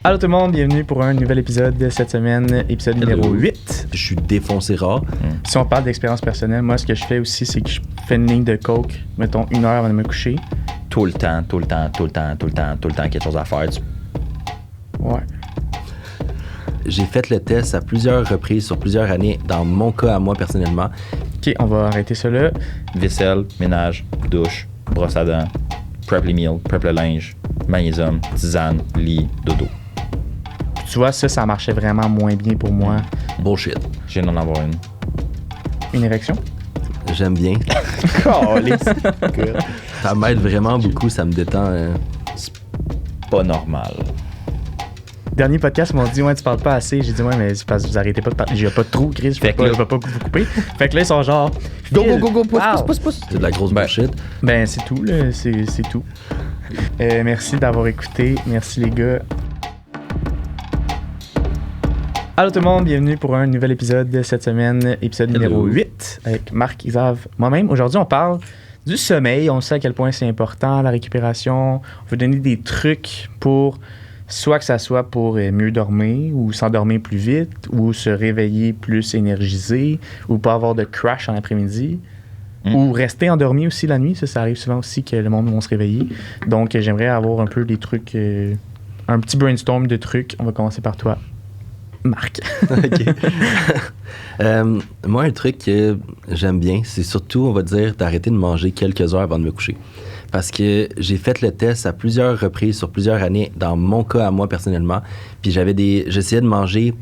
Allô tout le monde, bienvenue pour un nouvel épisode de cette semaine, épisode numéro 8. Je suis défoncé rare. Si on parle d'expérience personnelle, moi ce que je fais aussi, c'est que je fais une ligne de coke, mettons 1 heure avant de me coucher. Tout le temps, quelque chose à faire. Ouais. J'ai fait le test à plusieurs reprises sur plusieurs années, dans mon cas à moi personnellement. Ok, on va arrêter ça là. Vaisselle, ménage, douche, brosse à dents, prep les meals, prep le linge, magnésium, tisane, lit, dodo. Tu vois, ça marchait vraiment moins bien pour moi. Bullshit. Je viens d'en avoir une. Une érection? J'aime bien. Ça m'aide vraiment beaucoup, ça me détend. Pas normal. Dernier podcast, ils m'ont dit, ouais, tu parles pas assez. J'ai dit, ouais, mais c'est parce que vous arrêtez pas de parler. J'ai pas de trou, Chris, je peux pas vous couper. Fait que là, ils sont genre, Go, pousse. C'est de la grosse bullshit. Ben, c'est tout, là, c'est tout. Merci d'avoir écouté. Merci, les gars. Allô tout le monde, bienvenue pour un nouvel épisode de cette semaine, épisode numéro 8, avec Marc, Isaav, moi-même. Aujourd'hui, on parle du sommeil. On sait à quel point c'est important, la récupération. On veut donner des trucs pour soit que ça soit pour mieux dormir ou s'endormir plus vite ou se réveiller plus énergisé ou pas avoir de crash en après-midi. Ou rester endormi aussi la nuit. Ça arrive souvent aussi que le monde va se réveiller. Donc, j'aimerais avoir un peu des trucs, un petit brainstorm de trucs. On va commencer par toi, Marc. OK. Moi, un truc que j'aime bien, c'est surtout, on va dire, d'arrêter de manger quelques heures avant de me coucher. Parce que j'ai fait le test à plusieurs reprises sur plusieurs années, dans mon cas à moi personnellement. Puis j'essayais de manger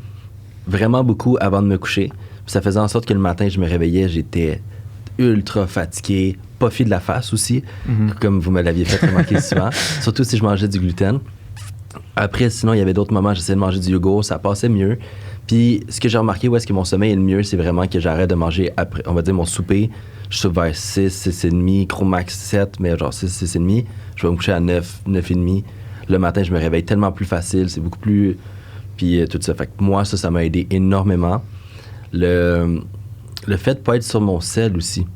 vraiment beaucoup avant de me coucher. Puis ça faisait en sorte que le matin, je me réveillais, j'étais ultra fatigué, puffy de la face aussi, comme vous me l'aviez fait remarquer souvent. Surtout si je mangeais du gluten. Après, sinon, il y avait d'autres moments, j'essayais de manger du yogourt, ça passait mieux. Puis, ce que j'ai remarqué, où est-ce que mon sommeil est le mieux, c'est vraiment que j'arrête de manger après, on va dire, mon souper. Je suis vers 6, 6,5, gros max 7, mais genre 6, 6,5. Je vais me coucher à 9, 9,5. Le matin, je me réveille tellement plus facile, c'est beaucoup plus... Puis tout ça. Fait que moi, ça m'a aidé énormément. Le fait de pas être sur mon cell aussi.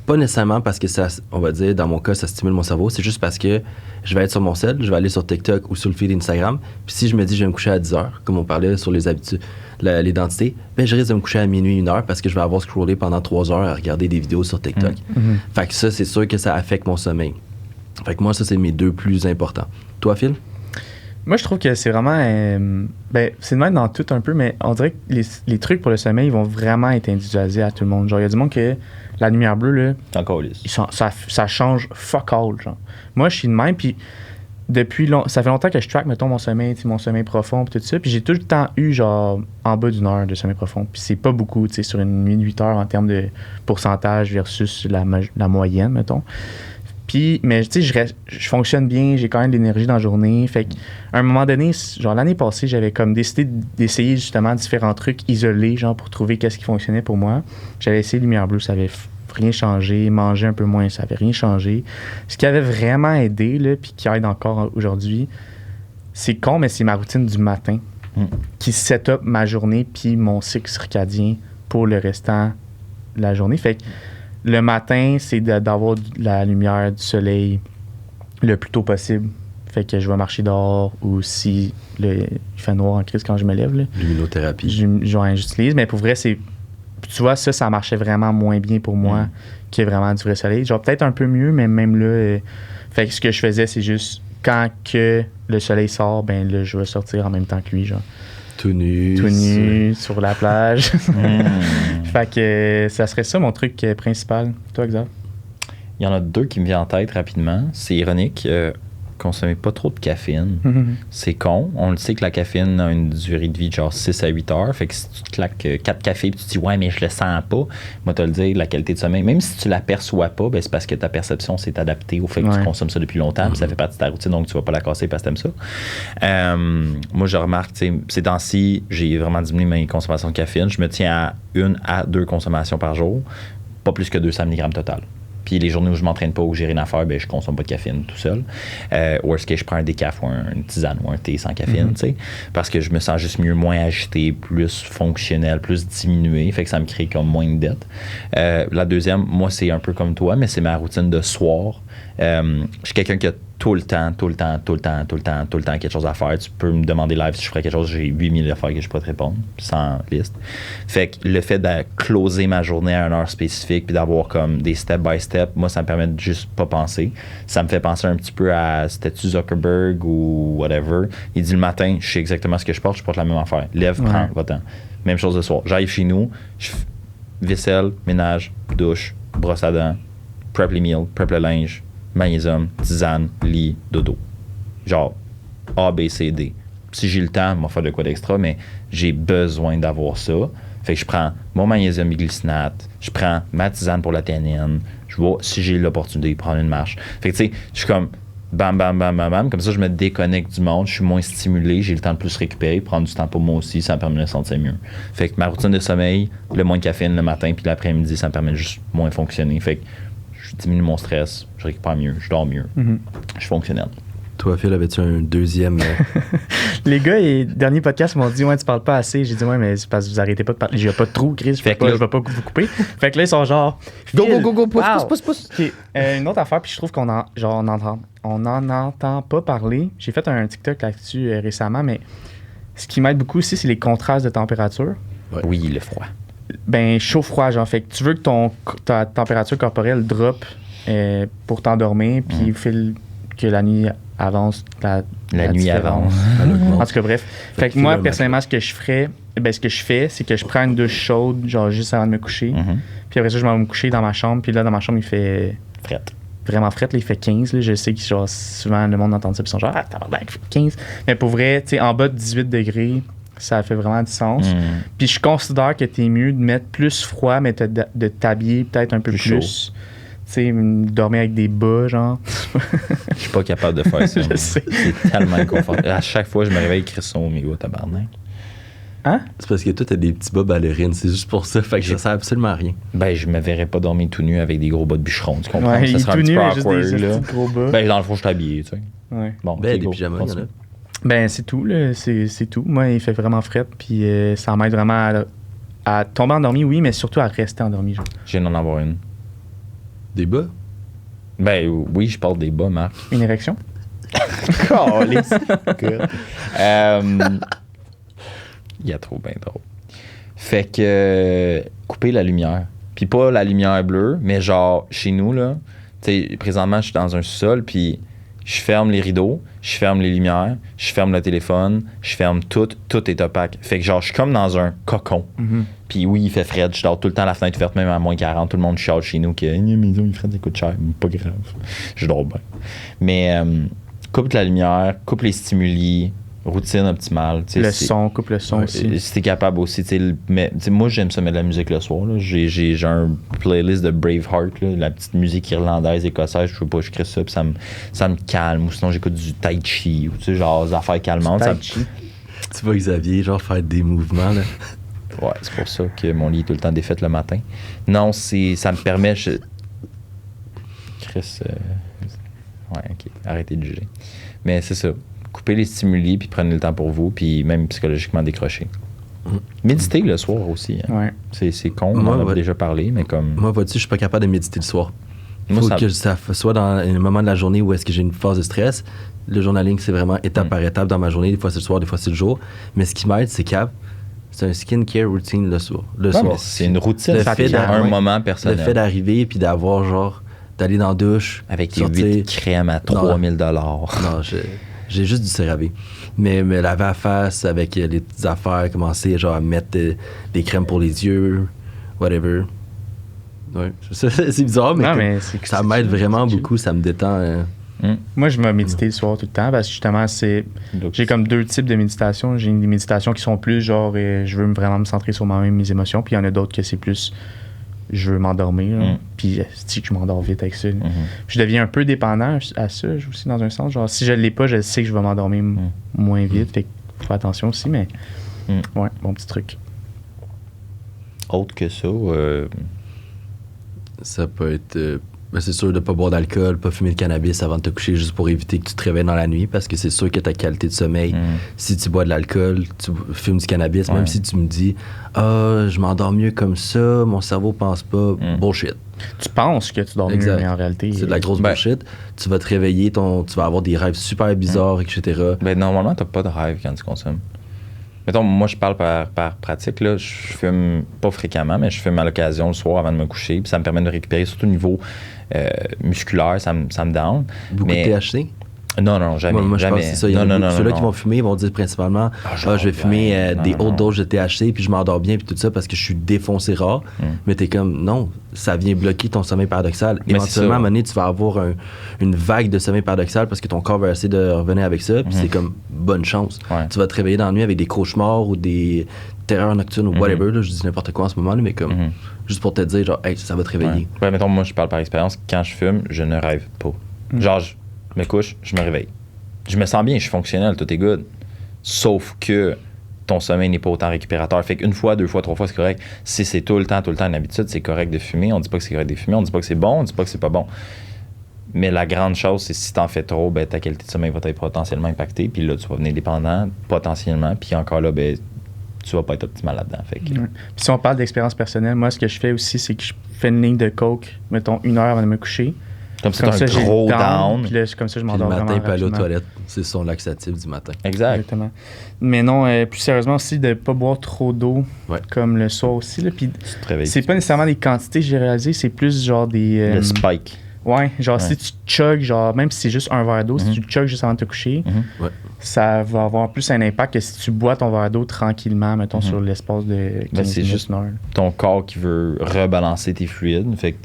Pas nécessairement parce que ça, on va dire, dans mon cas, ça stimule mon cerveau. C'est juste parce que je vais être sur mon cell, je vais aller sur TikTok ou sur le feed Instagram. Puis si je me dis, je vais me coucher à 10 heures, comme on parlait sur les habitudes, l'identité, ben je risque de me coucher à minuit, 1 heure, parce que je vais avoir scrollé pendant 3 heures à regarder des vidéos sur TikTok. Fait que ça, c'est sûr que ça affecte mon sommeil. Fait que moi, ça, c'est mes deux plus importants. Toi, Phil? Moi, je trouve que c'est vraiment... c'est de même dans tout un peu, mais on dirait que les trucs pour le sommeil, ils vont vraiment être individualisés à tout le monde. Genre, il y a du monde que la lumière bleue, là... C'est encore lisse. Ça change fuck all, genre. Moi, je suis de même, puis depuis... ça fait longtemps que je track, mettons, mon sommeil profond, puis tout ça, puis j'ai tout le temps eu, genre, en bas d'1 heure de sommeil profond. Puis c'est pas beaucoup, tu sais, sur une nuit de 8 heures en termes de pourcentage versus la moyenne, mettons. Puis, mais tu sais, je fonctionne bien, j'ai quand même de l'énergie dans la journée. Fait qu'à un moment donné, genre l'année passée, j'avais comme décidé d'essayer justement différents trucs isolés, genre pour trouver qu'est-ce qui fonctionnait pour moi. J'avais essayé lumière bleue, ça avait rien changé. Manger un peu moins, ça avait rien changé. Ce qui avait vraiment aidé, là, puis qui aide encore aujourd'hui, c'est con, mais c'est ma routine du matin qui set up ma journée puis mon cycle circadien pour le restant de la journée. Fait que le matin, c'est d'avoir la lumière du soleil le plus tôt possible. Fait que je vais marcher dehors ou si il fait noir en crise quand je me lève. Là, luminothérapie. J'utilise. Mais pour vrai, tu vois, ça marchait vraiment moins bien pour moi que vraiment du vrai soleil. Genre peut-être un peu mieux, mais même là... fait que ce que je faisais, c'est juste quand que le soleil sort, ben là, je vais sortir en même temps que lui, genre. Tout nu sur la plage. Fait que ça serait ça mon truc principal. Toi, Xav? Il y en a 2 qui me viennent en tête rapidement. C'est ironique. Consommer pas trop de caféine. C'est con. On le sait que la caféine a une durée de vie de genre 6 à 8 heures. Fait que si tu te claques 4 cafés et tu te dis « Ouais, mais je le sens pas », moi, te le dire, la qualité de sommeil, même si tu l'aperçois pas, ben, c'est parce que ta perception s'est adaptée au fait que tu consommes ça depuis longtemps. Puis ça fait partie de ta routine, donc tu vas pas la casser parce que t'aimes ça. Moi, je remarque, ces temps-ci, j'ai vraiment diminué mes consommations de caféine. Je me tiens à 1 à 2 consommations par jour. Pas plus que 200 mg total. Puis les journées où je m'entraîne pas, où j'ai rien à faire, ben je consomme pas de caféine tout seul. Ou est-ce que je prends un décaf ou une tisane ou un thé sans caféine, tu sais. Parce que je me sens juste mieux, moins agité, plus fonctionnel, plus diminué. Fait que ça me crée comme moins de dette. La deuxième, moi, c'est un peu comme toi, mais c'est ma routine de soir. Je suis quelqu'un qui a tout le temps quelque chose à faire. Tu peux me demander live si je ferais quelque chose, j'ai 8000 affaires que je peux te répondre, sans liste. Fait que le fait de closer ma journée à une heure spécifique puis d'avoir comme des step by step, moi, ça me permet de juste pas penser. Ça me fait penser un petit peu à, c'était-tu Zuckerberg ou whatever. Il dit le matin, je sais exactement ce que je porte la même affaire. Lève, prends, va-t'en. Même chose le soir. J'arrive chez nous, je vaisselle, ménage, douche, brosse à dents, prep les meals, prep le linge, magnésium, tisane, lit, dodo. Genre A, B, C, D. Si j'ai le temps, je vais faire de quoi d'extra, mais j'ai besoin d'avoir ça. Fait que je prends mon magnésium biglycinate, je prends ma tisane pour la théanine, je vais, si j'ai l'opportunité, prendre une marche. Fait que tu sais, je suis comme bam, bam, bam, bam, bam. Comme ça, je me déconnecte du monde, je suis moins stimulé, j'ai le temps de plus récupérer, prendre du temps pour moi aussi, ça me permet de me sentir mieux. Fait que ma routine de sommeil, le moins de caféine le matin, puis l'après-midi, ça me permet de juste moins fonctionner. Fait que je diminue mon stress, je récupère mieux, je dors mieux, je suis fonctionnel. Toi, Phil, avais-tu un deuxième... Les gars, les derniers podcasts m'ont dit « Ouais, tu parles pas assez. » J'ai dit « Ouais, mais c'est parce que vous arrêtez pas de parler. J'ai pas de trou, Chris. Je vais pas vous couper. » Fait que là, ils sont genre... Go, pousse. Okay. Une autre affaire, puis je trouve qu'on en entend pas parler. J'ai fait un TikTok là-dessus récemment, mais ce qui m'aide beaucoup aussi, c'est les contrastes de température. Ouais. Oui, le froid. Ben, chaud-froid, genre. Fait que tu veux que ta température corporelle drop pour t'endormir, puis au fil que la nuit avance, la nuit avance. En tout cas, bref. Fait que moi, personnellement, ce que je fais, c'est que je prends une douche chaude, genre juste avant de me coucher. Puis après ça, je vais me coucher dans ma chambre. Puis là, dans ma chambre, il fait... Vraiment frette, là, il fait 15. Là. Je sais que genre, souvent, le monde entend ça, puis ils sont genre, ah, tabarnak, il fait 15. Mais pour vrai, tu sais, en bas de 18 degrés, ça fait vraiment du sens. Puis je considère que t'es mieux de mettre plus froid, mais de t'habiller peut-être un peu plus. Tu sais, dormir avec des bas, genre. Je suis pas capable de faire ça. Je sais. C'est tellement inconfortable. À chaque fois, je me réveille, Crisson, au milieu, tabarnak. Hein? C'est parce que toi, t'as des petits bas ballerines. C'est juste pour ça. Fait que ça sert absolument à rien. Ben, je me verrais pas dormir tout nu avec des gros bas de bûcheron. Tu comprends? Ouais, ça serait un petit peu awkward, juste là. gros bas. Ben, dans le fond, je suis habillé, tu sais. Ouais. Bon, ben, des pyjamas, il y en a. Ben, c'est tout, là. C'est tout. Moi, il fait vraiment fret, puis ça m'aide vraiment à tomber endormi, oui, mais surtout à rester endormi, genre. Je viens d'en avoir une. Des bas? Ben, oui, je parle des bas, Marc. Une érection? Il y a trop bien drôle. Fait que couper la lumière. Puis pas la lumière bleue, mais genre chez nous, là, tu sais, présentement, je suis dans un sous-sol, puis je ferme les rideaux, je ferme les lumières, je ferme le téléphone, je ferme tout est opaque. Fait que genre, je suis comme dans un cocon. Puis oui, il fait frais, je dors tout le temps la fenêtre ouverte, même à moins 40, tout le monde chiale chez nous que la maison, il ferait des coups de cher, pas grave. Je dors bien. Mais coupe la lumière, coupe les stimuli, routine optimale. Coupe le son aussi. Si t'es capable aussi, moi j'aime ça mettre de la musique le soir. Là. J'ai un playlist de Braveheart, là, la petite musique irlandaise, écossaise, je sais pas, je crée ça, puis ça me calme. Ou sinon j'écoute du tai chi, ou genre des affaires calmantes. Tu vois Xavier, genre faire des mouvements, là. Ouais, c'est pour ça que mon lit est tout le temps défait le matin. Non, ça me permet... Chris... Ouais, OK, arrêtez de juger. Mais c'est ça. Coupez les stimuli, puis prenez le temps pour vous, puis même psychologiquement décrocher. Méditer le soir aussi. Hein. Ouais. C'est con, on en a déjà parlé, mais comme... Moi, vois-tu, je suis pas capable de méditer le soir. Il faut que ça soit dans un moment de la journée où est-ce que j'ai une phase de stress. Le journaling, c'est vraiment étape par étape dans ma journée. Des fois, c'est le soir, des fois, c'est le jour. Mais ce qui m'aide, c'est un skincare routine le soir. C'est une routine, ça fait un moment personnel. Le fait d'arriver, puis d'avoir, genre, d'aller dans la douche. Avec tes 8 crèmes à 3000 $. Non, j'ai juste du CeraVe. Mais me laver la face avec les petites affaires, commencer genre à mettre des crèmes pour les yeux, whatever. Ouais. C'est bizarre, mais ça m'aide vraiment beaucoup, ça me détend. Moi, je vais méditer le soir tout le temps parce que justement, j'ai comme deux types de méditation. J'ai des méditations qui sont plus genre, je veux vraiment me centrer sur moi-même, mes émotions, puis il y en a d'autres que c'est plus, je veux m'endormir, puis je m'endors vite avec ça. Je deviens un peu dépendant à ça aussi dans un sens. Genre, si je l'ai pas, je sais que je vais m'endormir moins vite, fait que faut faire attention aussi, mais ouais, bon petit truc. Autre que ça, ça peut être Ben, c'est sûr de pas boire d'alcool, pas fumer de cannabis avant de te coucher juste pour éviter que tu te réveilles dans la nuit parce que c'est sûr que ta qualité de sommeil, si tu bois de l'alcool, tu fumes du cannabis, même si tu me dis je m'endors mieux comme ça, mon cerveau pense pas, bullshit. Tu penses que tu dors mieux, mais en réalité... C'est de la grosse bullshit. Tu vas te réveiller, tu vas avoir des rêves super bizarres, etc. Ben, normalement, t'as pas de rêve quand tu consommes. Mettons, moi, je parle par pratique. Là. Je fume pas fréquemment, mais je fume à l'occasion le soir avant de me coucher. Puis ça me permet de récupérer, surtout au niveau musculaire, ça me down. Beaucoup de THC? Non, jamais. Moi, je jamais. pense que c'est ça. Ceux-là qui vont fumer, ils vont dire principalement je vais fumer des hautes doses de THC, puis je m'endors bien, puis tout ça, parce que je suis défoncé rare. Mais t'es comme, non, ça vient bloquer ton sommeil paradoxal. Éventuellement, à un moment donné, tu vas avoir une vague de sommeil paradoxal parce que ton corps va essayer de revenir avec ça, puis c'est comme, bonne chance. Tu vas te réveiller dans la nuit avec des cauchemars ou des terreurs nocturnes ou whatever. Là, je dis n'importe quoi en ce moment, là, mais comme, juste pour te dire, genre, hey, ça va te réveiller. Ouais, mettons, moi, je parle par expérience. Quand je fume, je ne rêve pas. Genre, je me couche, je me réveille. Je me sens bien, je suis fonctionnel, tout est good. Sauf que ton sommeil n'est pas autant récupérateur. Fait qu'une fois, 2 fois, 3 fois, c'est correct. Si c'est tout le temps une habitude, c'est correct de fumer. On dit pas que c'est correct de fumer, on dit pas que c'est bon, on dit pas que c'est pas bon. Mais la grande chose, c'est si t'en fais trop, ben ta qualité de sommeil va être potentiellement impactée. Puis là, tu vas venir dépendant, potentiellement. Puis encore là, ben tu vas pas être optimal là-dedans. Fait que... Puis si on parle d'expérience personnelle, moi, ce que je fais aussi, c'est que je fais une ligne de coke, mettons 1 heure avant de me coucher. Comme c'est un gros down. Puis là, comme ça, je m'endors vraiment vraiment le matin, rapidement. Aller aux toilettes. C'est son laxatif du matin. Exactement. Mais non, plus sérieusement aussi, de ne pas boire trop d'eau, comme le soir aussi. Là. Puis c'est pas nécessairement des quantités, j'ai réalisé, c'est plus genre des... le spike. Ouais, genre si tu chugs, genre même si c'est juste un verre d'eau, si tu chugs juste avant de te coucher, ça va avoir plus un impact que si tu bois ton verre d'eau tranquillement, mettons, sur l'espace de 15 c'est juste ton corps qui veut rebalancer tes fluides. Fait que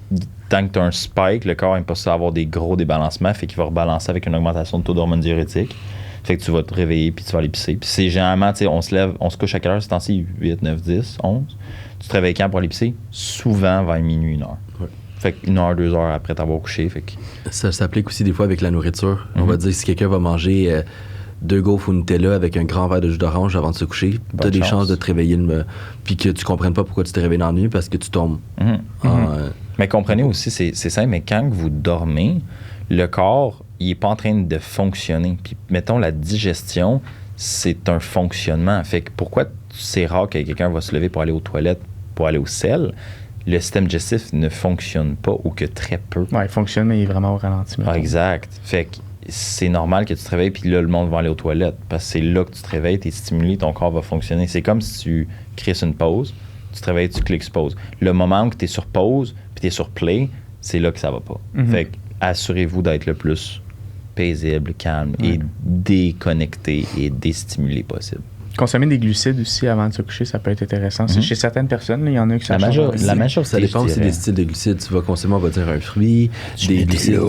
tant que tu as un spike, le corps n'aime pas ça avoir des gros débalancements, fait qu'il va rebalancer avec une augmentation de taux d'hormones diurétiques. Fait que tu vas te réveiller puis tu vas aller pisser. Puis c'est généralement, tu sais, on se couche à quelle heure, c'est temps-ci? 8, 9, 10, 11. Tu te réveilles quand pour aller pisser? Souvent vers minuit, 1 heure. Fait que 1 heure, 2 heures après t'avoir couché. Fait que... Ça s'applique aussi des fois avec la nourriture. On va dire si quelqu'un va manger 2 gaufres au Nutella avec un grand verre de jus d'orange avant de se coucher, tu as des chances de te réveiller puis que tu comprennes pas pourquoi tu t'es réveillé dans la nuit parce que tu tombes. Mais comprenez aussi, c'est simple, mais quand vous dormez, le corps, il est pas en train de fonctionner. Puis mettons, la digestion, c'est un fonctionnement. Fait que pourquoi c'est rare que quelqu'un va se lever pour aller aux toilettes, pour aller au sel? Le système digestif ne fonctionne pas ou que très peu. Ouais, il fonctionne, mais il est vraiment au ralenti. Exact. Fait que c'est normal que tu te réveilles, puis là, le monde va aller aux toilettes. Parce que c'est là que tu te réveilles, tu es stimulé, ton corps va fonctionner. C'est comme si tu crées une pause, tu te réveilles, tu cliques pause. Le moment où tu es sur pause, puis tu es sur play, c'est là que ça va pas. Fait que assurez-vous d'être le plus paisible, calme et déconnecté et déstimulé possible. Consommer des glucides aussi avant de se coucher, ça peut être intéressant. Chez certaines personnes, il y en a qui ça change. La majorité, ça dépend aussi des styles de glucides. Tu vas consommer, on va dire, un fruit, des glucides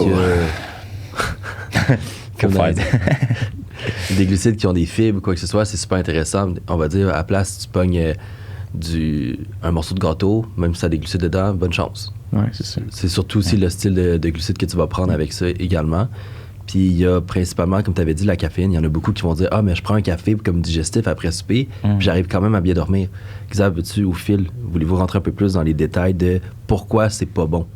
des glucides qui ont des fibres ou quoi que ce soit, c'est super intéressant. On va dire, à la place, tu pognes un morceau de gâteau, même si ça a des glucides dedans, bonne chance. Ouais, c'est ça. C'est surtout aussi le style de glucides que tu vas prendre avec ça également. Puis il y a principalement, comme tu avais dit, la caféine. Il y en a beaucoup qui vont dire « Ah, mais je prends un café comme digestif après souper, puis j'arrive quand même à bien dormir. » Xav, veux-tu ou Phil, voulez-vous rentrer un peu plus dans les détails de pourquoi c'est pas bon?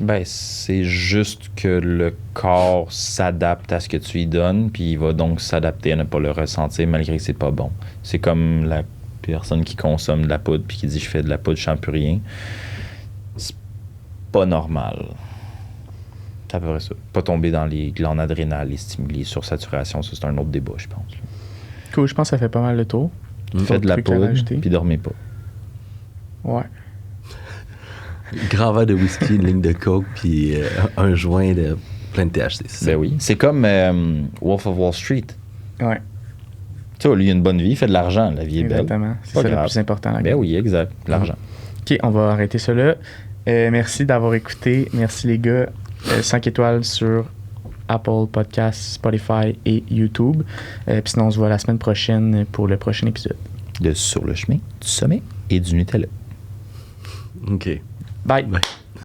Ben, c'est juste que le corps s'adapte à ce que tu lui donnes, puis il va donc s'adapter à ne pas le ressentir malgré que c'est pas bon. C'est comme la personne qui consomme de la poudre puis qui dit « Je fais de la poudre, je sens plus rien. » C'est pas normal. C'est à peu près ça. Pas tomber dans les glandes adrénales, les stimuli, sursaturation, ça c'est un autre débat, je pense. Cool, je pense que ça fait pas mal le tour. Faites de la poudre, puis dormez pas. Ouais. Grand verre de whisky, une ligne de coke, puis un joint de plein de THC. C'est ben oui. C'est comme Wolf of Wall Street. Ouais. Tu vois, lui, il a une bonne vie, il fait de l'argent. La vie est belle. Exactement. C'est ça le plus important. Ben oui, exact. L'argent. OK, on va arrêter ça là. Merci d'avoir écouté. Merci les gars. 5 étoiles sur Apple Podcasts, Spotify et YouTube. Puis sinon, on se voit la semaine prochaine pour le prochain épisode. De Sur le chemin, du sommet et du Nutella. OK. Bye. Bye.